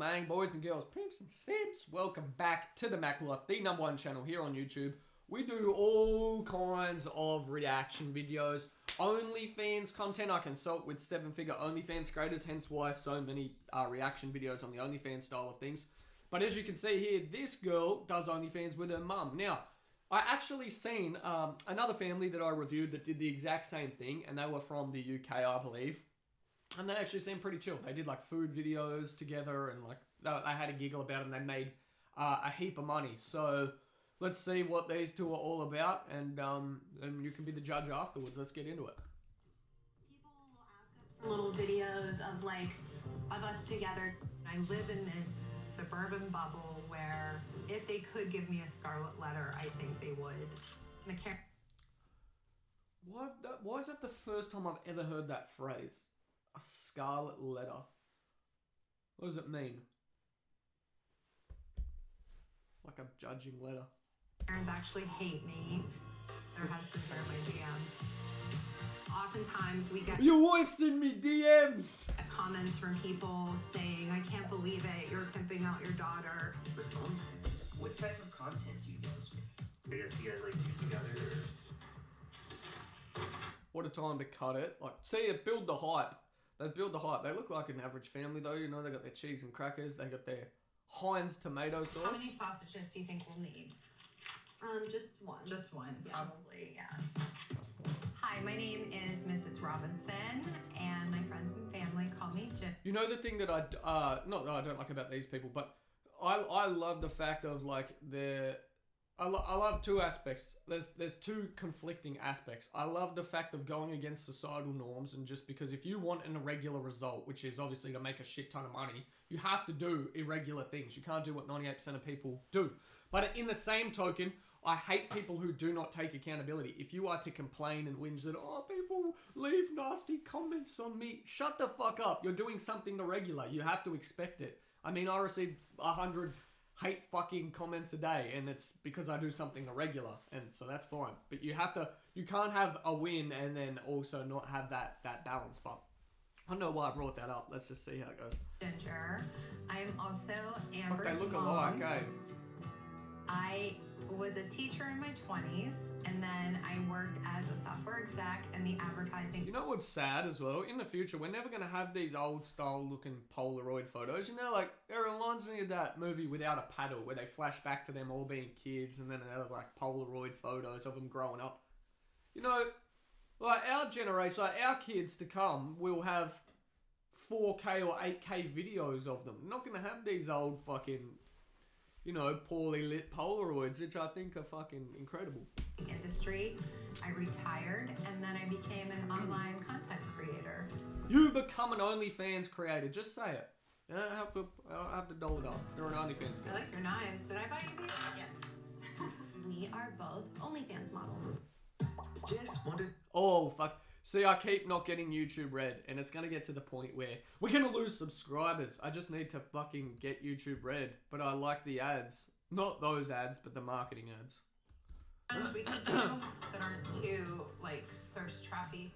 shebang, boys and girls, pimps and simps. Welcome back to the Mac Life, the #1 channel here on YouTube. We do all kinds of reaction videos, Onlyfans content. I consult with 7-figure Onlyfans creators, hence why so many reaction videos on the Onlyfans style of things. But as you can see here, this girl does Onlyfans with her mum. Now, I actually seen another family that I reviewed that did the exact same thing, and they were from the UK, I believe. And they actually seemed pretty chill. They did like food videos together, and like they had a giggle about it, and they made a heap of money. So let's see what these two are all about, and you can be the judge afterwards. Let's get into it. People will ask us for little videos of us together. I live in this suburban bubble where if they could give me a scarlet letter, I think they would. Why is that the first time I've ever heard that phrase? A scarlet letter. What does it mean? Like a judging letter. Parents actually hate me. Their husbands are my DMs. Oftentimes we get your wife sent me DMs. Comments from people saying, "I can't believe it, you're pimping out your daughter." What type of content do you guys make? You guys like do together? Or... What a time to cut it. Like, see it, build the hype. They build the hype. They look like an average family though, you know, they got their cheese and crackers, they got their Heinz tomato sauce. How many sausages do you think we'll need? Just one. Just one, Yeah. probably, yeah. Hi, my name is Mrs. Robinson, and my friends and family call me Jen. You know the thing that not that I don't like about these people, but I love the fact of like I love two aspects. There's two conflicting aspects. I love the fact of going against societal norms, and just because if you want an irregular result, which is obviously to make a shit ton of money, you have to do irregular things. You can't do what 98% of people do. But in the same token, I hate people who do not take accountability. If you are to complain and whinge that, oh, people leave nasty comments on me, shut the fuck up. You're doing something irregular. You have to expect it. I mean, I receive 100 hate fucking comments a day, and it's because I do something irregular, and so that's fine. But you can't have a win and then also not have that balance. But I don't know why I brought that up. Let's just see how it goes. Ginger. I am also Amber's They look mom. alike, eh? I was a teacher in my 20s, and then I worked as a software exec in the advertising. You know what's sad as well? In the future, we're never going to have these old style looking Polaroid photos. You know, like, it reminds me of that movie Without a Paddle, where they flash back to them all being kids, and then there's like Polaroid photos of them growing up. You know, like our generation, like our kids to come will have 4K or 8K videos of them. We're not going to have these old fucking, you know, poorly lit Polaroids, which I think are fucking incredible. Industry. I retired, and then I became an online content creator. You become an OnlyFans creator. Just say it. You don't have to doll it up. You're an OnlyFans I guy. like your knives. Did I buy you these? Yes. We are both OnlyFans models. Just wanted... Oh, fuck. See, I keep not getting YouTube Red, and it's going to get to the point where we're going to lose subscribers. I just need to fucking get YouTube Red, but I like the ads. Not those ads, but the marketing ads. Ones we can do that aren't too, like, thirst trappy.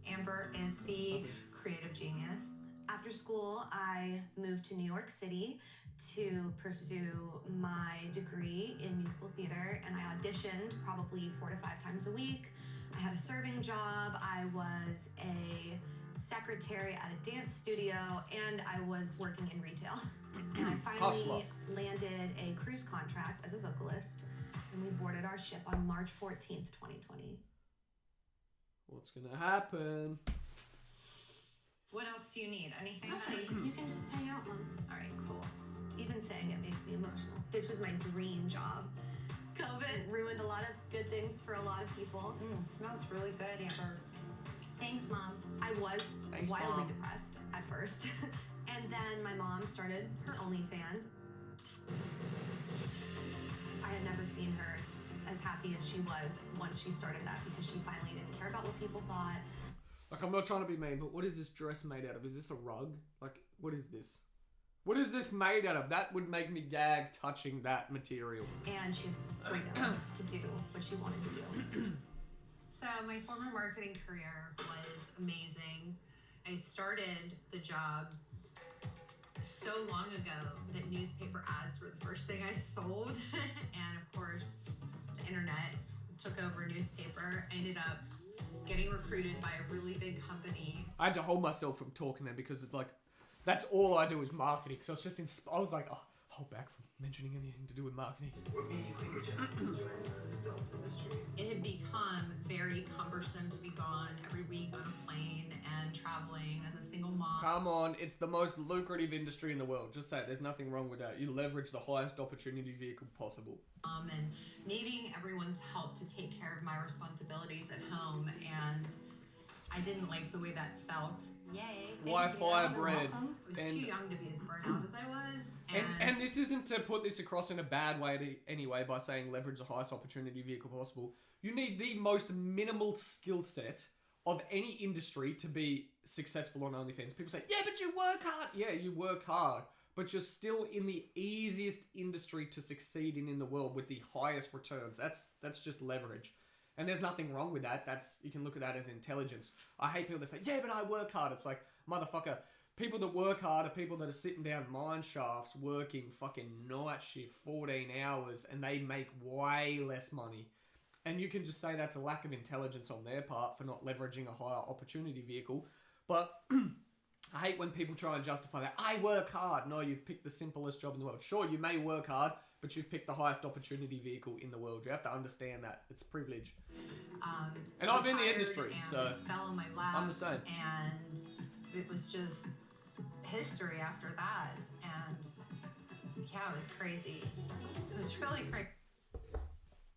Amber is the creative genius. After school, I moved to New York City to pursue my degree in musical theater, and I auditioned probably 4 to 5 times a week. I had a serving job, I was a secretary at a dance studio, and I was working in retail. And I finally landed a cruise contract as a vocalist, and we boarded our ship on March 14th, 2020. What's going to happen? What else do you need? Anything? Nothing. You can just hang out, Mom. All right, cool. Even saying it makes me emotional. This was my dream job. COVID ruined a lot of good things for a lot of people. Smells really good, Amber. Thanks, Mom. I was Thanks, wildly Mom. depressed at first. And then my mom started her OnlyFans. I had never seen her as happy as she was once she started that, because she finally didn't care about what people thought. Like, I'm not trying to be mean, but what is this dress made out of? Is this a rug? Like, what is this? What is this made out of? That would make me gag touching that material. And she had freedom to do what she wanted to do. So my former marketing career was amazing. I started the job so long ago that newspaper ads were the first thing I sold. And of course, the internet took over newspaper. I ended up getting recruited by a really big company. I had to hold myself from talking then because it's like, that's all I do is marketing. So it's just, I was like, oh, hold back from mentioning anything to do with marketing. What made you quit your job and join the adult industry? It had become very cumbersome to be gone every week on a plane and traveling as a single mom. Come on, it's the most lucrative industry in the world. Just say it, there's nothing wrong with that. You leverage the highest opportunity vehicle possible. And needing everyone's help to take care of my responsibilities at home, and I didn't like the way that felt. Yay. Wi-Fi bread. I was too young to be as burnt out as I was. And this isn't to put this across in a bad way anyway by saying leverage the highest opportunity vehicle possible. You need the most minimal skill set of any industry to be successful on OnlyFans. People say, yeah, but you work hard. Yeah, you work hard, but you're still in the easiest industry to succeed in the world with the highest returns. That's just leverage. And there's nothing wrong with that. You can look at that as intelligence. I hate people that say, yeah, but I work hard. It's like, motherfucker, people that work hard are people that are sitting down mine shafts, working fucking night shift, 14 hours, and they make way less money. And you can just say that's a lack of intelligence on their part for not leveraging a higher opportunity vehicle. But I hate when people try and justify that. I work hard. No, you've picked the simplest job in the world. Sure, you may work hard, but you've picked the highest opportunity vehicle in the world. You have to understand that. It's privilege. And I'm in the industry, so this fell in my lap, I'm the same. And it was just history after that. And yeah, it was crazy. It was really crazy.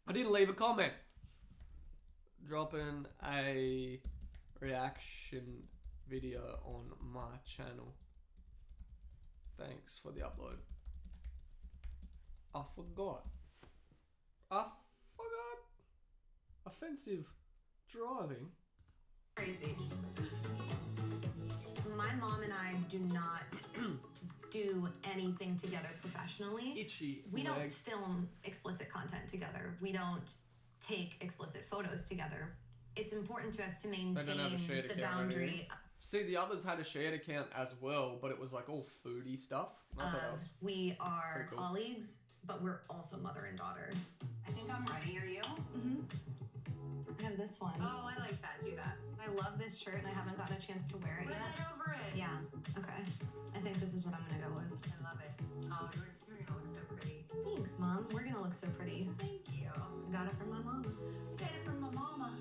I didn't leave a comment. Dropping a reaction video on my channel. Thanks for the upload. I forgot. Offensive driving. Crazy. My mom and I do not do anything together professionally. Itchy We leg. don't film explicit content together. We don't take explicit photos together. It's important to us to maintain have a shared the account or boundary. anything? See, the others had a shared account as well, but it was like all foodie stuff. Not that else. We are Pretty cool. colleagues, but we're also mother and daughter. I think I'm ready. Are you? I have this one. Oh, I like that. Do that. I love this shirt and I haven't gotten a chance to wear it Put yet. it over it. Yeah, okay. I think this is what I'm gonna go with. I love it. Oh, you're gonna look so pretty. Thanks, Mom. We're gonna look so pretty. Thank you. I got it from my mom. Get it from my mama.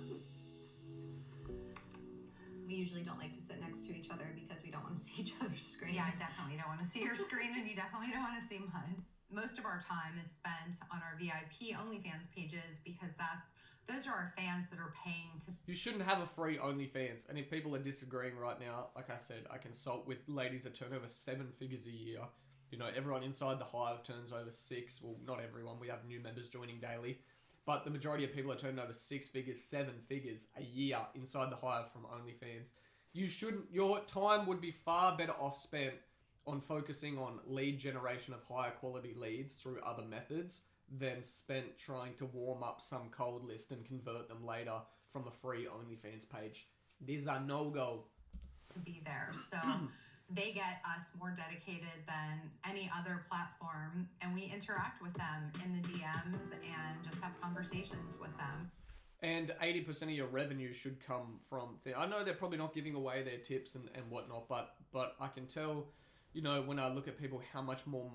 We usually don't like to sit next to each other because we don't want to see each other's screens. Yeah, I definitely don't want to see your screen, and you definitely don't want to see mine. Most of our time is spent on our VIP OnlyFans pages because those are our fans that are paying to. You shouldn't have a free OnlyFans. And if people are disagreeing right now, like I said, I consult with ladies that turn over 7 figures a year. You know, everyone inside the hive turns over 6. Well, not everyone. We have new members joining daily. But the majority of people are turning over 6 figures, 7 figures a year inside the hive from OnlyFans. Your time would be far better off spent on focusing on lead generation of higher quality leads through other methods than spent trying to warm up some cold list and convert them later from a free OnlyFans page. These are no-go. To be there. So they get us more dedicated than any other platform, and we interact with them in the DMs and just have conversations with them. And 80% of your revenue should come from... I know they're probably not giving away their tips and whatnot, but I can tell... You know, when I look at people, how much more...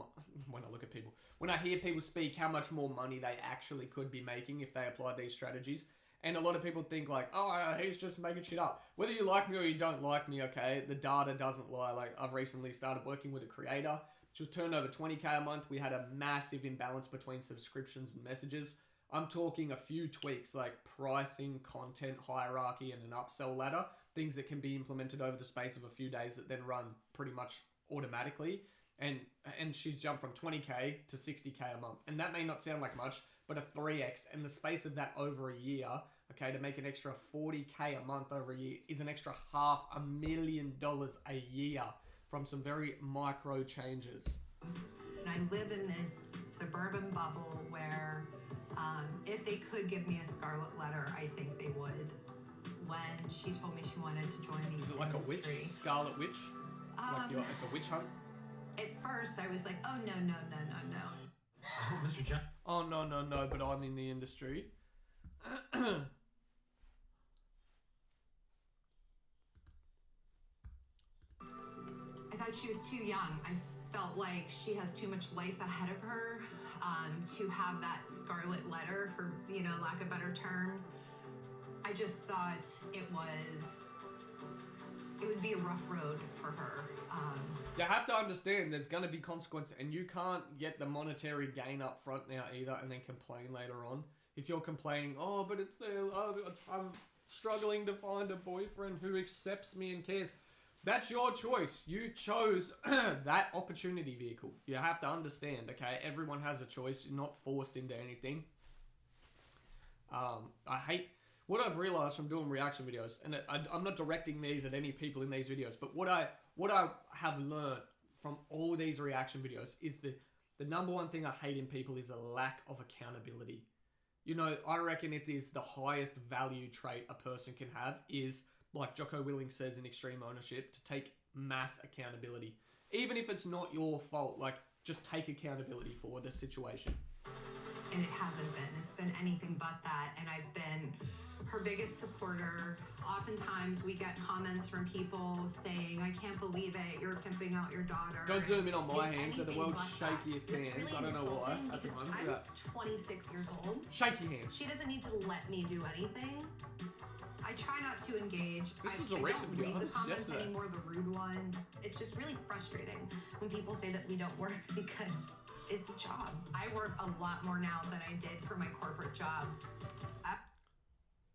When I hear people speak, how much more money they actually could be making if they applied these strategies. And a lot of people think like, oh, he's just making shit up. Whether you like me or you don't like me, okay, the data doesn't lie. Like, I've recently started working with a creator. She turned over 20K a month. We had a massive imbalance between subscriptions and messages. I'm talking a few tweaks like pricing, content hierarchy, and an upsell ladder. Things that can be implemented over the space of a few days that then run pretty much automatically, and she's jumped from 20K to 60K a month, and that may not sound like much, but a 3x in the space of that over a year, okay, to make an extra 40K a month over a year is an extra $500,000 a year from some very micro changes. And I live in this suburban bubble where if they could give me a scarlet letter, I think they would. When she told me she wanted to join the Is it like industry. a witch? Scarlet witch? Like it's a witch hunt? At first, I was like, oh, no, no, no, no, no. Oh, Mr. John. Oh, no, but I'm in the industry. I thought she was too young. I felt like she has too much life ahead of her to have that scarlet letter, for, you know, lack of better terms. I just thought it would be a rough road for her. You have to understand there's going to be consequences, and you can't get the monetary gain up front now either and then complain later on. If you're complaining, oh, but it's there, oh, I'm struggling to find a boyfriend who accepts me and cares. That's your choice. You chose that opportunity vehicle. You have to understand, okay? Everyone has a choice. You're not forced into anything. I hate... What I've realized from doing reaction videos, and I'm not directing these at any people in these videos, but what I have learned from all these reaction videos is the number one thing I hate in people is a lack of accountability. You know, I reckon it is the highest value trait a person can have is, like Jocko Willink says in Extreme Ownership, to take mass accountability. Even if it's not your fault, like, just take accountability for the situation. And it hasn't been. It's been anything but that. And I've been her biggest supporter. Oftentimes we get comments from people saying, I can't believe it, you're pimping out your daughter. Don't zoom in on my It's hands. They're the anything world's but that. shakiest It's hands. really I don't know why. insulting At the because moment. I'm Yeah. 26 years old. Shaky hands. She doesn't need to let me do anything. I try not to engage. This was I a don't recent video. read the This is comments yesterday. anymore, the rude ones. It's just really frustrating when people say that we don't work because it's a job. I work a lot more now than I did for my corporate job.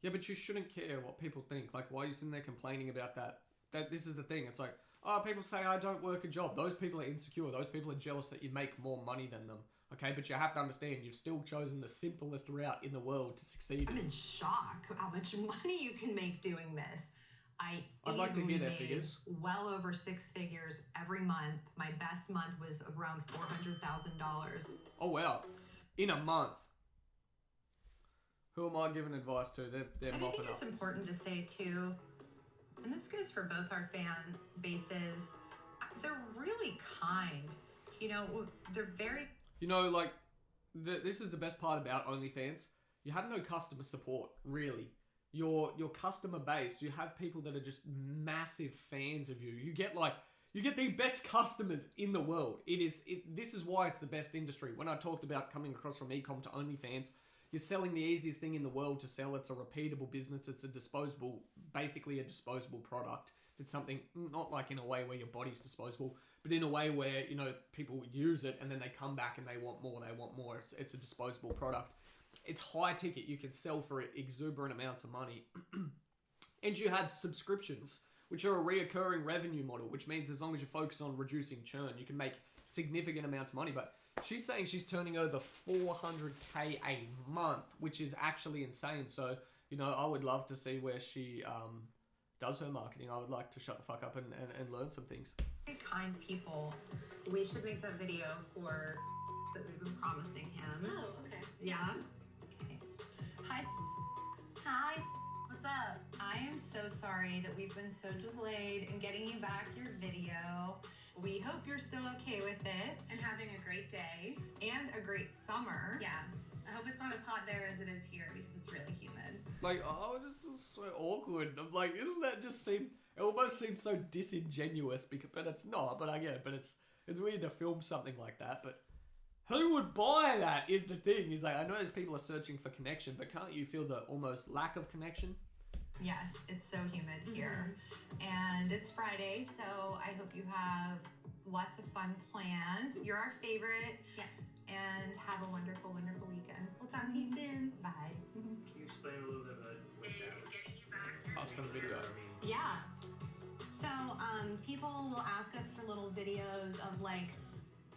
Yeah, but you shouldn't care what people think. Like, why are you sitting there complaining about that? This is the thing. It's like, oh, people say I don't work a job. Those people are insecure. Those people are jealous that you make more money than them. Okay, but you have to understand, you've still chosen the simplest route in the world to succeed. I'm in shock how much money you can make doing this. I'd like to hear their made figures. well over 6 figures every month. My best month was around $400,000. Oh, wow. In a month. Who am I giving advice to? They're And I mopping think it's up. important to say too, and this goes for both our fan bases, they're really kind. You know, they're very... You know, like, this is the best part about OnlyFans. You have no customer support, really. Your customer base, you have people that are just massive fans of you. You get the best customers in the world. This is why it's the best industry. When I talked about coming across from e-com to OnlyFans, you're selling the easiest thing in the world to sell. It's a repeatable business. It's basically a disposable product. It's something, not like in a way where your body's disposable, but in a way where, you know, people use it and then they come back and they want more. It's a disposable product. It's high ticket. You can sell for exuberant amounts of money. And you have subscriptions, which are a reoccurring revenue model, which means as long as you focus on reducing churn, you can make significant amounts of money. But she's saying she's turning over $400K a month, which is actually insane. So, you know, I would love to see where she does her marketing. I would like to shut the fuck up and learn some things. Very kind people. We should make that video for that we've been promising him. Oh, okay. Yeah? Okay. Hi. Hi. What's up? I am so sorry that we've been so delayed in getting you back your video. We hope you're still okay with it. And having a great day. And a great summer. Yeah. I hope it's not as hot there as it is here because it's really humid. Like, oh, it's so awkward. I'm like, isn't that just seem... It almost seems so disingenuous, but it's not. But I get it. But it's weird to film something like that. But who would buy that is the thing. He's like, I know there's people are searching for connection, but can't you feel the almost lack of connection? Yes, it's so humid here. And it's Friday, so I hope you have lots of fun plans. You're our favorite. Yes. And have a wonderful, wonderful weekend. We'll talk to you soon. Bye. Can you explain a little bit about what that? Custom video. Yeah. So, people will ask us for little videos of like,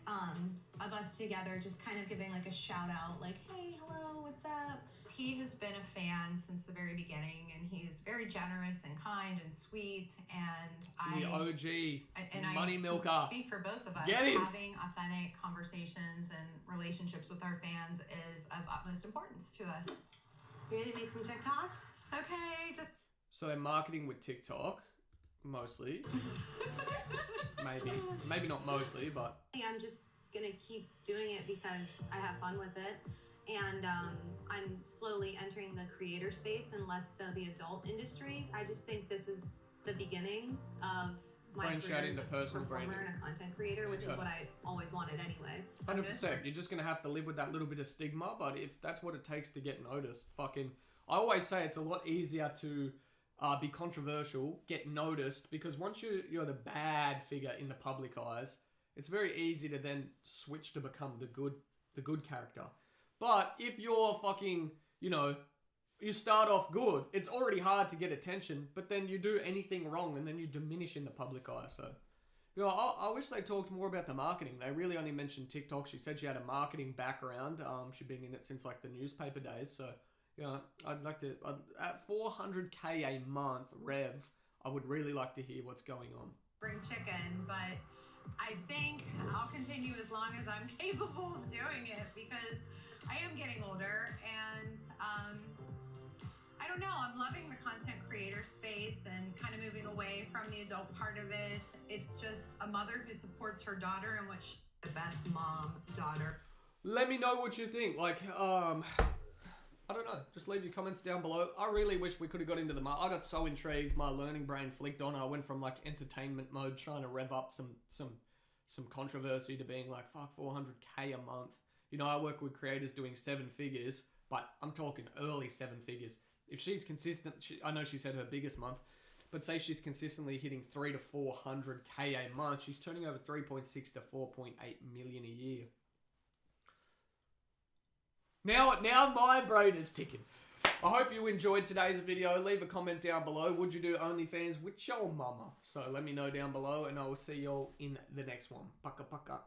of us together, just kind of giving like a shout out, like, hey, hello, what's up? He has been a fan since the very beginning, and he's very generous and kind and sweet. And The OG. I Money milker. can speak for both of us. Get him. Having authentic conversations and relationships with our fans is of utmost importance to us. You ready to make some TikToks? Okay, just... So they're marketing with TikTok. mostly. Maybe not mostly, but I'm just gonna keep doing it because I have fun with it. And I'm slowly entering the creator space and less so the adult industries. I just think this is the beginning of my branch career out as into a personal performer branding. and a content creator, which is what I always wanted anyway. 100%. You're just going to have to live with that little bit of stigma, but if that's what it takes to get noticed, fucking... I always say it's a lot easier to be controversial, get noticed, because once you're the bad figure in the public eyes, it's very easy to then switch to become the good character. But if you're fucking, you know, you start off good, it's already hard to get attention, but then you do anything wrong and then you diminish in the public eye. So, you know, I wish they talked more about the marketing. They really only mentioned TikTok. She said she had a marketing background. She'd been in it since like the newspaper days. So, you know, I'd like to, at 400K a month rev, I would really like to hear what's going on. Bring chicken, but I think I'll continue as long as I'm capable of doing it because I am getting older and I don't know, I'm loving the content creator space and kind of moving away from the adult part of it. It's just a mother who supports her daughter and what she... The best mom, daughter. Let me know what you think. Like, I don't know. Just leave your comments down below. I really wish we could have got into the market. I got so intrigued. My learning brain flicked on. I went from like entertainment mode, trying to rev up some controversy, to being like, fuck, 400K a month. You know, I work with creators doing 7 figures, but I'm talking early 7 figures. If she's consistent, I know she said her biggest month, but say she's consistently hitting 300 to 400K a month, she's turning over 3.6 to 4.8 million a year. Now my brain is ticking. I hope you enjoyed today's video. Leave a comment down below. Would you do OnlyFans with your mama? So let me know down below, and I will see y'all in the next one. Paka paka.